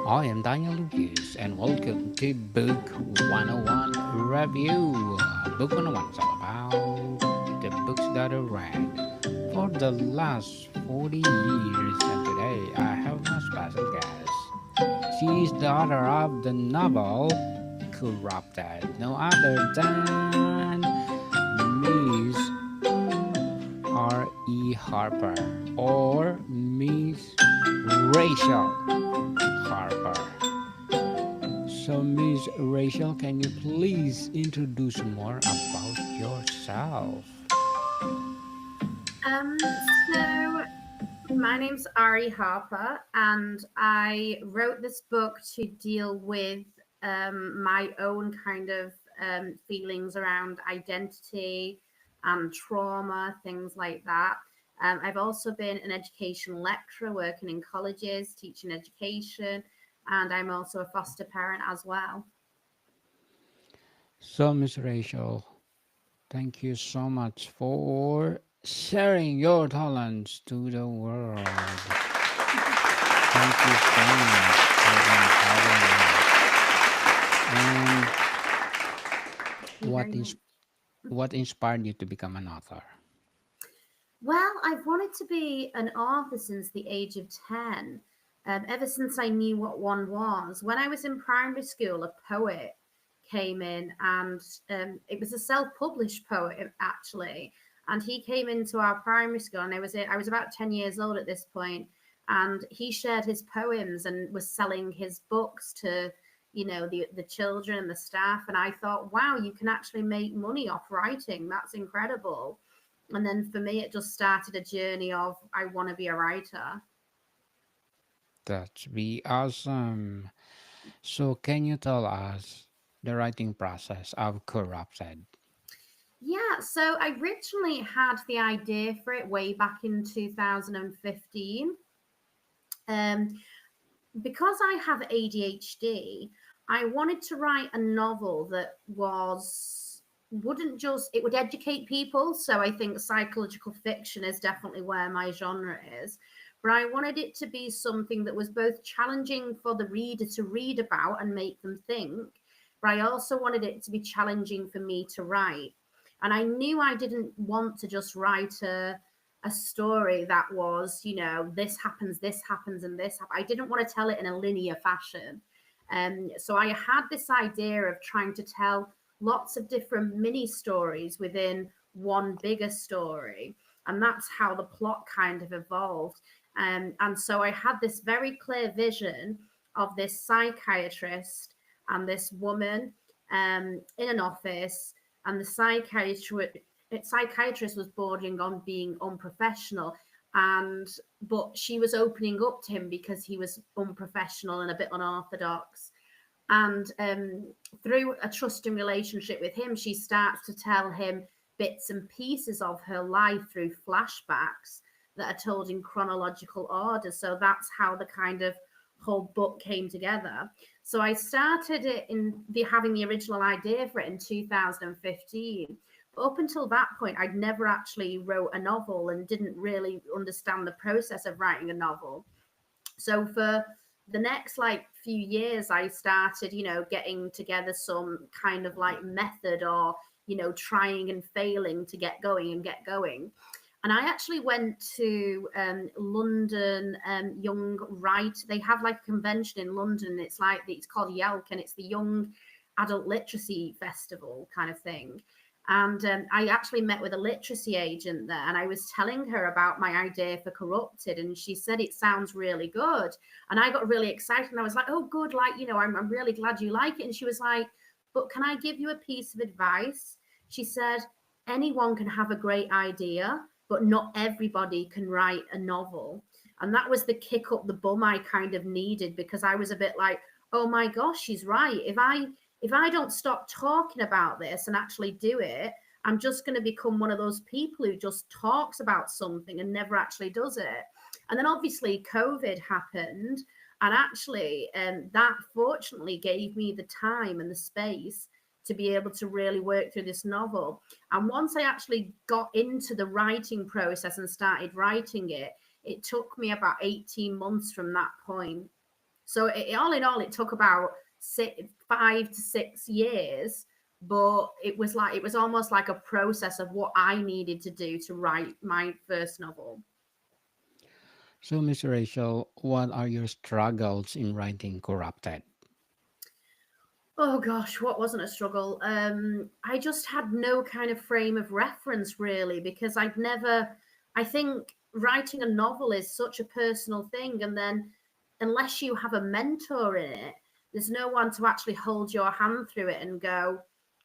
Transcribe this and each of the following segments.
I am Daniel Lucas, and welcome to Book 101 Review. Book 101 is all about the books that I read for the last 40 years, and today I have my special guest. She is the author of the novel Corrupted, no other than Miss R.E. Harper or Miss Rachel Harper. So, Miss Rachel, can you please introduce more about yourself? Um, so my name's Ari Harper, and I wrote this book to deal with my own kind of feelings around identity and trauma, things like that. I've also been an education lecturer working in colleges, teaching education, and I'm also a foster parent as well. So, Miss Rachel, thank you so much for sharing your talents to the world. Thank you so much for empowering us. And Thank you what very is much. what inspired you to become an author? Well, I've wanted to be an author since the age of 10, ever since I knew what one was. When I was in primary school, a poet came in, and it was a self published poet, actually. And he came into our primary school, and I was about 10 years old at this point, and he shared his poems and was selling his books to the children and the staff. And I thought, wow, you can actually make money off writing. That's incredible. And then for me, it just started a journey of I want to be a writer. That'd be awesome. So, can you tell us the writing process of Corrupted? Yeah, so I originally had the idea for it way back in 2015. Um, because I have ADHD, I wanted to write a novel that was wouldn't just it would educate people. So I think psychological fiction is definitely where my genre is. But I wanted it to be something that was both challenging for the reader to read about and make them think, but I also wanted it to be challenging for me to write. And I knew I didn't want to just write a story that was, this happens, and this. I didn't want to tell it in a linear fashion. So I had this idea of trying to tell lots of different mini stories within one bigger story. And that's how the plot kind of evolved. And so I had this very clear vision of this psychiatrist and this woman in an office, and the psychiatrist was bordering on being unprofessional, and but she was opening up to him because he was unprofessional and a bit unorthodox. And through a trusting relationship with him, she starts to tell him bits and pieces of her life through flashbacks that are told in chronological order. So that's how the kind of whole book came together. So I started it in the having the original idea for it in 2015. But up until that point, I'd never actually wrote a novel and didn't really understand the process of writing a novel. So for the next like few years, I started, getting together some kind of like method, or trying and failing to get going and get going. And I actually went to London Young Write. They have like a convention in London. It's called YELK, and it's the Young Adult Literacy Festival kind of thing. And I actually met with a literacy agent there, and I was telling her about my idea for Corrupted, and she said it sounds really good. And I got really excited, and I was like, "Oh, good! Like, I'm really glad you like it." And she was like, "But can I give you a piece of advice?" She said, "Anyone can have a great idea, but not everybody can write a novel." And that was the kick up the bum I kind of needed, because I was a bit like, "Oh my gosh, she's right. If I don't stop talking about this and actually do it, I'm just going to become one of those people who just talks about something and never actually does it." And then obviously COVID happened, and actually, that fortunately gave me the time and the space to be able to really work through this novel. And once I actually got into the writing process and started writing it, it took me about 18 months from that point. So all in all, it took about 5 to 6 years, but it was almost like a process of what I needed to do to write my first novel. So, Miss Rachel, what are your struggles in writing Corrupted? Oh gosh, what wasn't a struggle? I just had no kind of frame of reference really because I'd never. I think writing a novel is such a personal thing, and then unless you have a mentor in it, there's no one to actually hold your hand through it and go,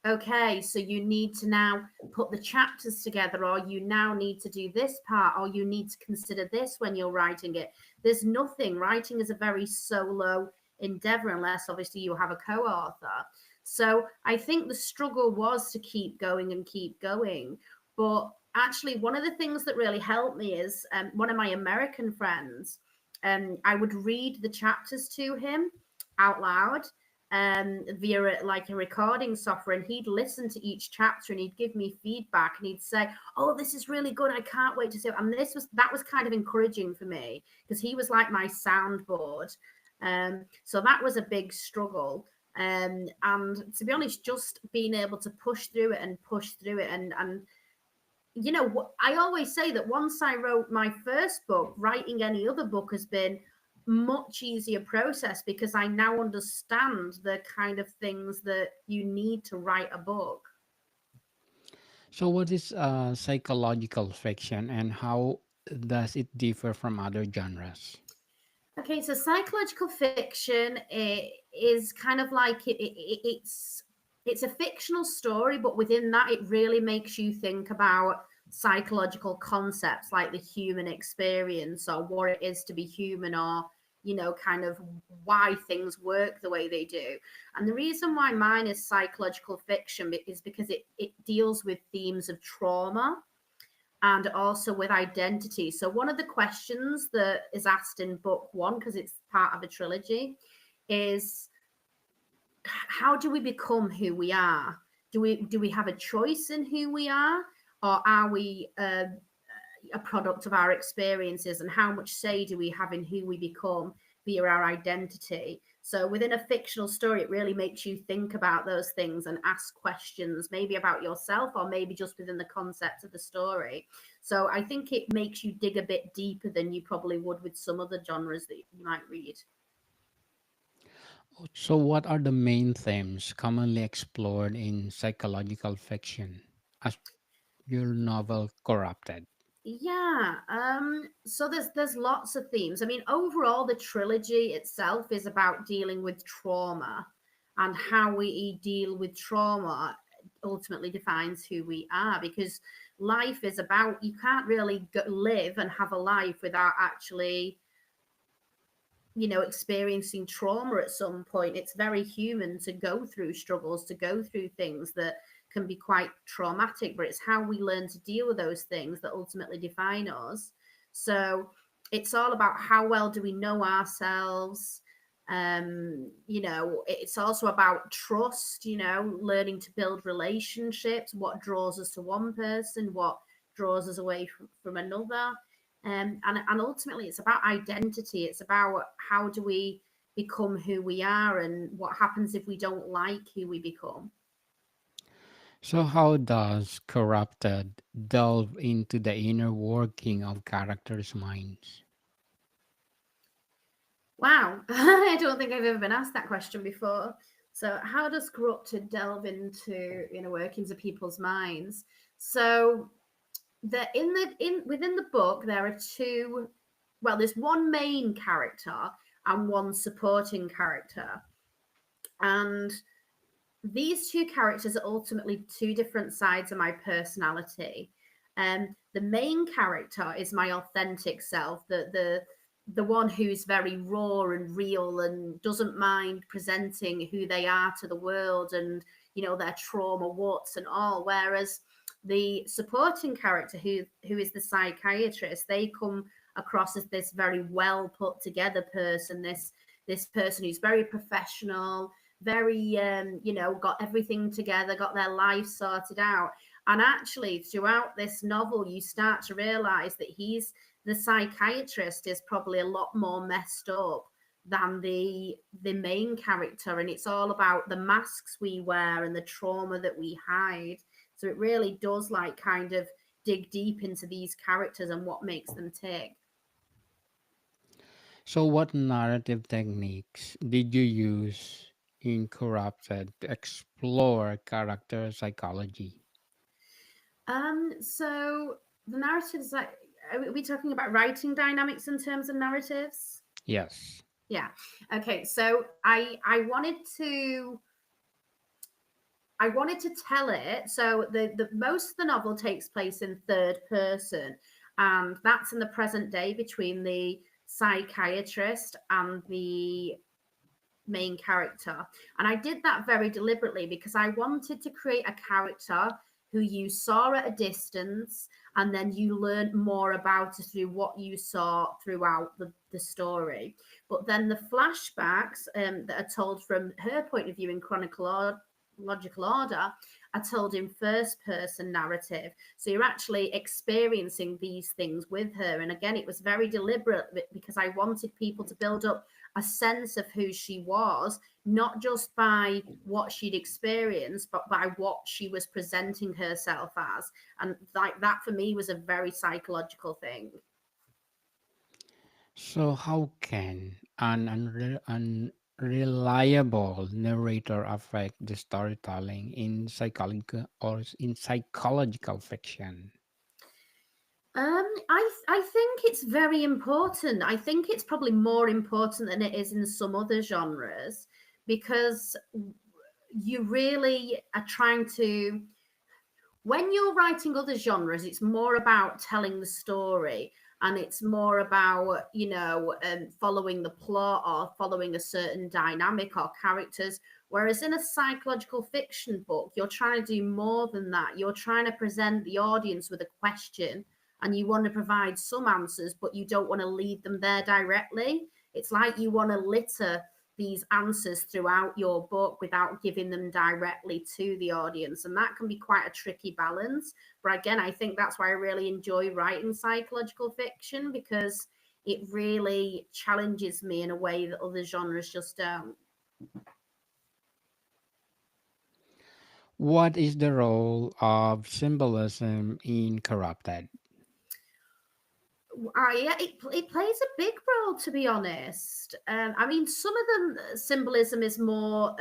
okay, so you need to now put the chapters together, or you now need to do this part, or you need to consider this when you're writing it. There's nothing. Writing is a very solo endeavor unless obviously you have a co-author. So I think the struggle was to keep going and keep going. But actually, one of the things that really helped me is one of my American friends. I would read the chapters to him out loud via like a recording software, and he'd listen to each chapter and he'd give me feedback and he'd say, "Oh, this is really good. I can't wait to see it." And that was kind of encouraging for me because he was like my soundboard. So that was a big struggle. And to be honest, just being able to push through it, and you know, I always say that once I wrote my first book, writing any other book has been much easier process because I now understand the kind of things that you need to write a book. So, what is psychological fiction and how does it differ from other genres? Okay, so psychological fiction is kind of like it's a fictional story, but within that, it really makes you think about psychological concepts like the human experience or what it is to be human, or you know, kind of why things work the way they do. And the reason why mine is psychological fiction is because it deals with themes of trauma and also with identity. So, one of the questions that is asked in book one, because it's part of a trilogy, is how do we become who we are? Do we have a choice in who we or are we a product of our experiences? And how much say do we have in who we become via our identity? So within a fictional story, it really makes you think about those things and ask questions, maybe about yourself or maybe just within the concept of the story. So I think it makes you dig a bit deeper than you probably would with some other genres that you might read. So, what are the main themes commonly explored in psychological fiction as your novel Corrupted? Yeah, so there's lots of themes. I mean, overall, the trilogy itself is about dealing with trauma, and how we deal with trauma ultimately defines who we are. Because life is about, you can't really live and have a life without actually, you know, experiencing trauma at some point. It's very human to go through struggles, to go through things that can be quite traumatic, but it's how we learn to deal with those things that ultimately define us. So it's all about how well do we know ourselves. You know, it's also about trust, you know, learning to build relationships, what draws us to one person, what draws us away from another. And ultimately, it's about identity. It's about how do we become who we are, and what happens if we don't like who we become. So, how does Corrupted delve into the inner working of characters' minds? Wow, I don't think I've ever been asked that question before. So, how does corrupted delve into inner workings of people's minds? So, in within the book, there are two. Well, there's one main character and one supporting character, and these two characters are ultimately two different sides of my personality. The main character is my authentic self, the one who's very raw and real and doesn't mind presenting who they are to the world, and you know, their trauma, warts and all. Whereas the supporting character, who is the psychiatrist, they come across as this very well put together person, this person who's very professional, very you know, got everything together, got their life sorted out. And actually throughout this novel you start to realize that he's the psychiatrist is probably a lot more messed up than the main character, and it's all about the masks we wear and the trauma that we hide. So it really does like kind of dig deep into these characters and what makes them tick. So, what narrative techniques did you use in Corrupted to explore character psychology? So the narratives, like, are we talking about writing dynamics in terms of narratives? Yes. Yeah. Okay. So I wanted to tell it. So the most of the novel takes place in third person, and that's in the present day between the psychiatrist and the main character. And I did that very deliberately because I wanted to create a character who you saw at a distance and then you learned more about it through what you saw throughout the story. But then the flashbacks that are told from her point of view in chronological order are told in first person narrative. So you're actually experiencing these things with her. And again, it was very deliberate because I wanted people to build up a sense of who she was, not just by what she'd experienced, but by what she was presenting herself as. And like that for me was a very psychological thing. So, how can an unreliable narrator affect the storytelling in psychological or in psychological fiction? I think it's very important. I think it's probably more important than it is in some other genres because you really are trying to, when you're writing other genres, it's more about telling the story and it's more about, following the plot or following a certain dynamic or characters. Whereas in a psychological fiction book, you're trying to do more than that. You're trying to present the audience with a question and you want to provide some answers, but you don't want to lead them there directly. It's like you want to litter these answers throughout your book without giving them directly to the audience. And that can be quite a tricky balance. But again, I think that's why I really enjoy writing psychological fiction because it really challenges me in a way that other genres just don't. What is the role of symbolism in Corrupted? Yeah, it plays a big role, to be honest. I mean, some of the symbolism is more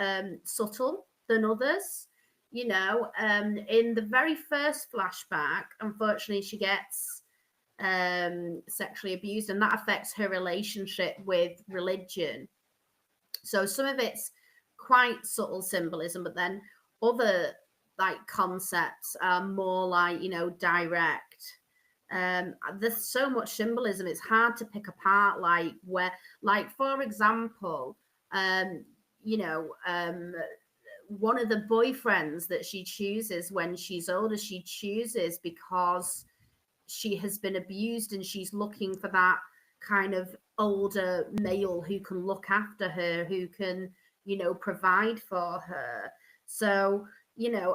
subtle than others. In the very first flashback, unfortunately, she gets sexually abused, and that affects her relationship with religion. So some of it's quite subtle symbolism, but then other like concepts are more like direct. There's so much symbolism; it's hard to pick apart. Like where, like for example, um, you know, um, one of the boyfriends that she chooses when she's older, she chooses because she has been abused and she's looking for that kind of older male who can look after her, who can, provide for her. So,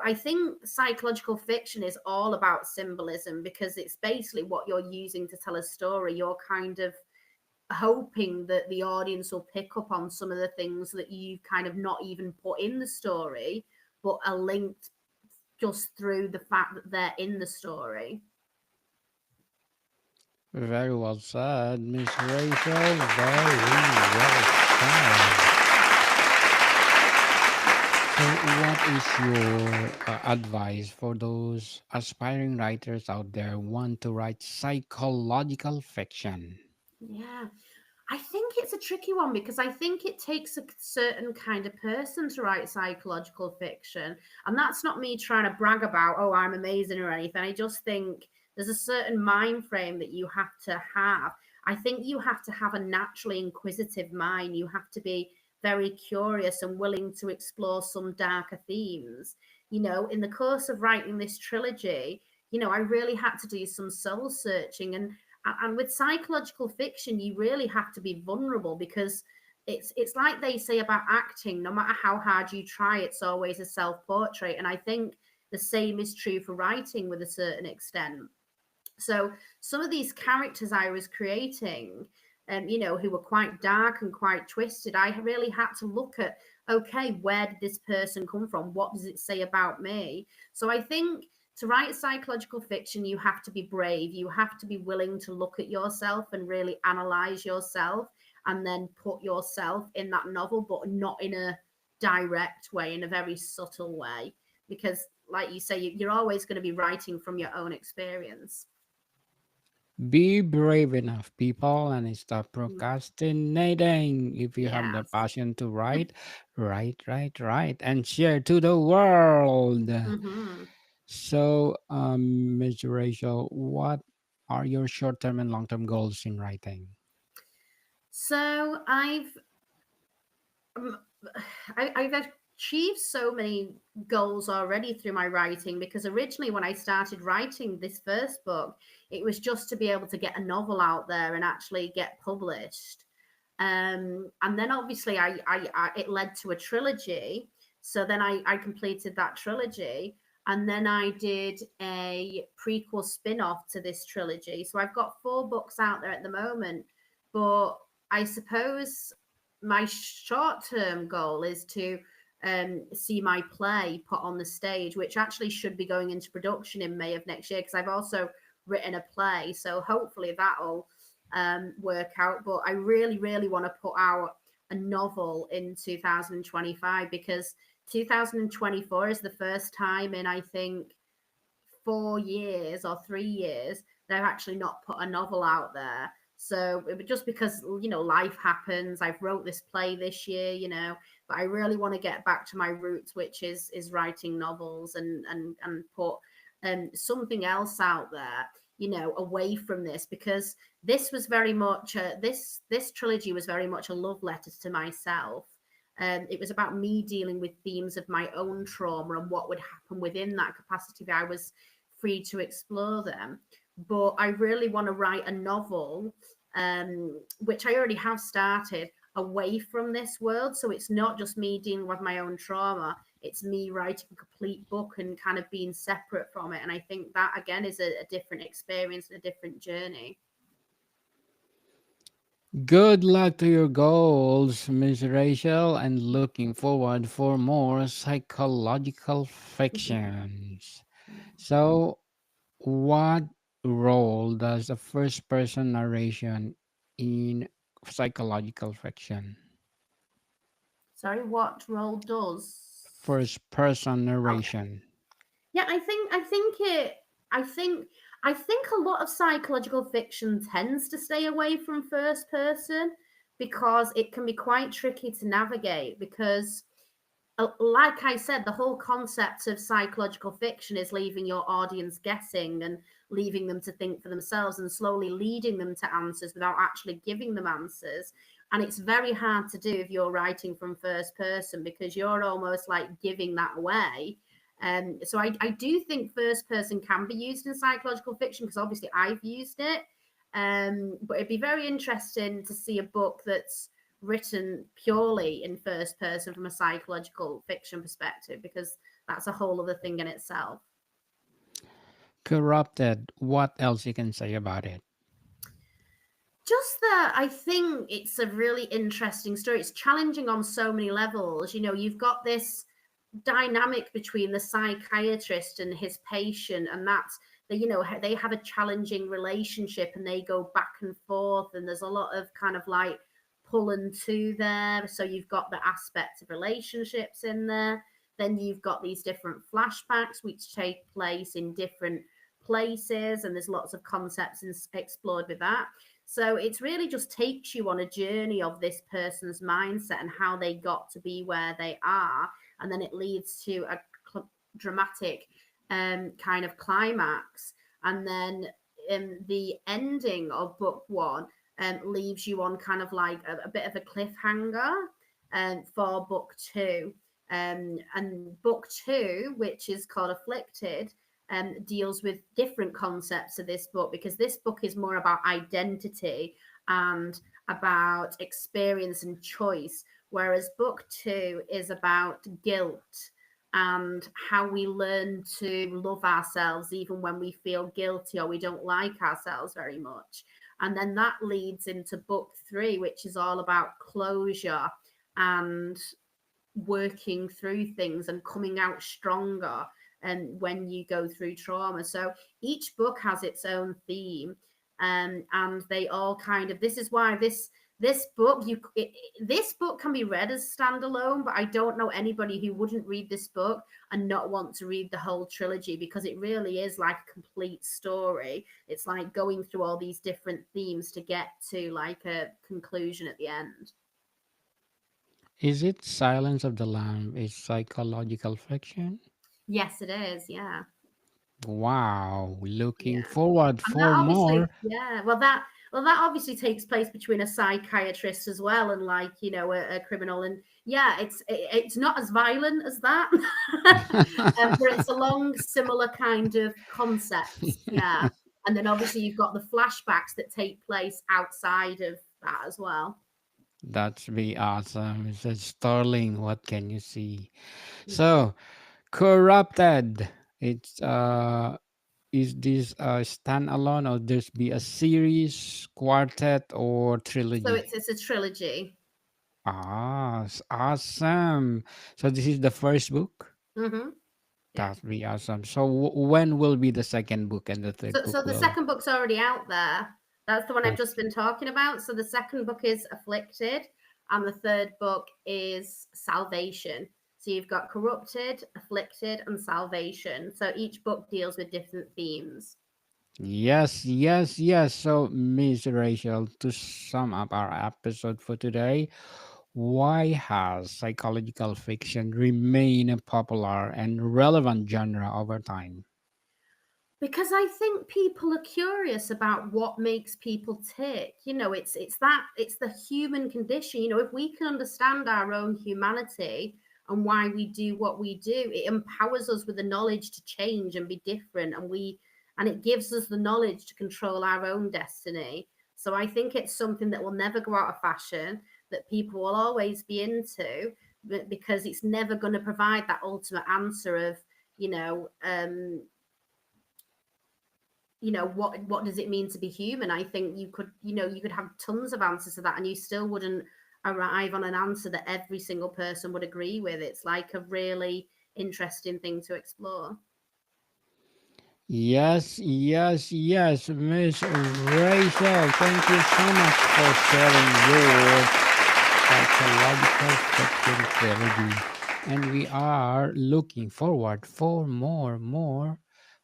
I think psychological fiction is all about symbolism because it's basically what you're using to tell a story. You're kind of hoping that the audience will pick up on some of the things that you've kind of not even put in the story, but are linked just through the fact that they're in the story. Very well said, Miss Rachel. Very well said. So, what is your advice for those aspiring writers out there who want to write psychological fiction? Yeah. I think it's a tricky one because I think it takes a certain kind of person to write psychological fiction. And that's not me trying to brag about, oh, I'm amazing or anything. I just think there's a certain mind frame that you have to have. I think you have to have a naturally inquisitive mind. You have to be very curious and willing to explore some darker themes. In the course of writing this trilogy, I really had to do some soul searching and with psychological fiction you really have to be vulnerable because it's like they say about acting, no matter how hard you try, it's always a self-portrait. And I think the same is true for writing with a certain extent. So some of these characters I was creating, who were quite dark and quite twisted. I really had to look at, okay, where did this person come from? What does it say about me? So I think to write psychological fiction, you have to be brave. You have to be willing to look at yourself and really analyze yourself and then put yourself in that novel, but not in a direct way, in a very subtle way. Because, like you say, you're always going to be writing from your own experience. Be brave enough, people, and stop Mm. procrastinating. If you have the Yes. passion to write, write, and share to the world. Hmm. So, Ms. Rachel, what are your short-term and long-term goals in writing? So um, I've achieved so many goals already through my writing, because originally when I started writing this first book, it was just to be able to get a novel out there and actually get published. And then obviously it led to a trilogy. So then I completed that trilogy, and then I did a prequel spin-off to this trilogy. So I've got 4 books out there at the moment, but I suppose my short-term goal is to see my play put on the stage, which actually should be going into production in May of next year, because I've also written a play. So hopefully that'll work out. But I really, really want to put out a novel in 2025, because 2024 is the first time in, I think, 4 years or 3 years that I've actually not put a novel out there. So it was just because, life happens. I've wrote this play this year, but I really want to get back to my roots, which is writing novels, and put something else out there, away from this, because this was very much this trilogy was very much a love letter to myself. It was about me dealing with themes of my own trauma and what would happen within that capacity if I was free to explore them. But I really want to write a novel, which I already have started, away from this world. So it's not just me dealing with my own trauma, it's me writing a complete book and kind of being separate from it. And I think that, again, is a different experience and a different journey. Good luck to your goals, Miss Rachel, and looking forward for more psychological fictions. So, what role does a first-person narration in psychological fiction? Sorry, what role does? First-person Okay. narration. Yeah, I think I think a lot of psychological fiction tends to stay away from first person, because it can be quite tricky to navigate, because like I said, the whole concept of psychological fiction is leaving your audience guessing and leaving them to think for themselves and slowly leading them to answers without actually giving them answers. And it's very hard to do if you're writing from first person, because you're almost like giving that away. So I do think first person can be used in psychological fiction, because obviously I've used it. But it'd be very interesting to see a book that's written purely in first person from a psychological fiction perspective, because that's a whole other thing in itself. Corrupted. What else you can say about it? Just that I think it's a really interesting story. It's challenging on so many levels. You've got this dynamic between the psychiatrist and his patient, and that's they have a challenging relationship, and they go back and forth, and there's a lot of kind of like pull and two there. So you've got the aspect of relationships in there, then you've got these different flashbacks which take place in different places, and there's lots of concepts explored with that. So it's really just takes you on a journey of this person's mindset and how they got to be where they are, and then it leads to a dramatic kind of climax, and then the ending of book one leaves you on kind of like a bit of a cliffhanger for book two. And book two, which is called Afflicted, deals with different concepts of this book, because this book is more about identity and about experience and choice, whereas book two is about guilt and how we learn to love ourselves even when we feel guilty or we don't like ourselves very much. And then that leads into book three, which is all about closure and working through things and coming out stronger and when you go through trauma. So each book has its own theme, and they all kind of, this is why this book, this book can be read as standalone, but I don't know anybody who wouldn't read this book and not want to read the whole trilogy, because it really is like a complete story. It's like going through all these different themes to get to like a conclusion at the end. Is it Silence of the Lamb? Is psychological fiction? Yes, it is. Yeah. Wow, looking Yeah. forward And that for obviously, more. yeah, well that obviously takes place between a psychiatrist as well and like, a criminal. And yeah, it's not as violent as that. But it's along similar kind of concepts. Yeah. And then obviously you've got the flashbacks that take place outside of that as well. That's be awesome. It says Sterling, what can you see? Mhm. So, Corrupted. It's is this a standalone or there's be a series, quartet or So trilogy? it's a trilogy. Ah, awesome. So this is the first book? Hmm. Yeah. That'd be awesome. So when will be the second book and the third So book the will? second book's already out there. That's the one I've Oh, just been talking about. So the second book is Afflicted, and the third book is Salvation. So you've got Corrupted, Afflicted, and Salvation. So each book deals with different themes. yes, yes, yes. So, Miss Rachel, to sum up our episode for today, why has psychological fiction remained a popular and relevant genre over time? Because I think people are curious about what makes people tick. It's the human condition. If we can understand our own humanity and why we do what we do, it empowers us with the knowledge to change and be different, and it gives us the knowledge to control our own destiny. So I think it's something that will never go out of fashion, that people will always be into, because it's never going to provide that ultimate answer of, you know, um, what does it mean to be human. I think you could have tons of answers to that, and you still wouldn't arrive on an answer that every single person would agree with. It's like a really interesting thing to explore. Yes, yes, yes, Miss Rachel. Thank you so much for sharing your psychological fiction trilogy. And we are looking forward for more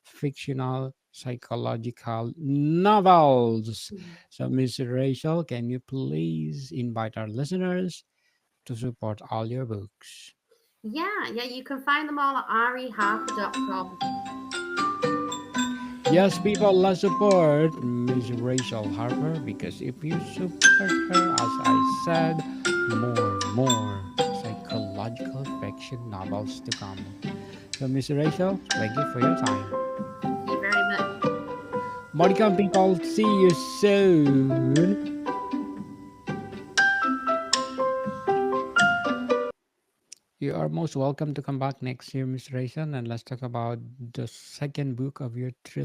fictional psychological novels. Mhm. So, Miss Rachel, can you please invite our listeners to support all your books? Yeah, you can find them all at ariharper.com. Yes, people, let's support Miss Rachel Harper because if you support her, as I said, more psychological fiction novels to come. So, Miss Rachel, thank you for your time. Thank you very much. Welcome, people. See you soon. You are most welcome to come back next year, Miss Rachel, and let's talk about the second book of your trilogy.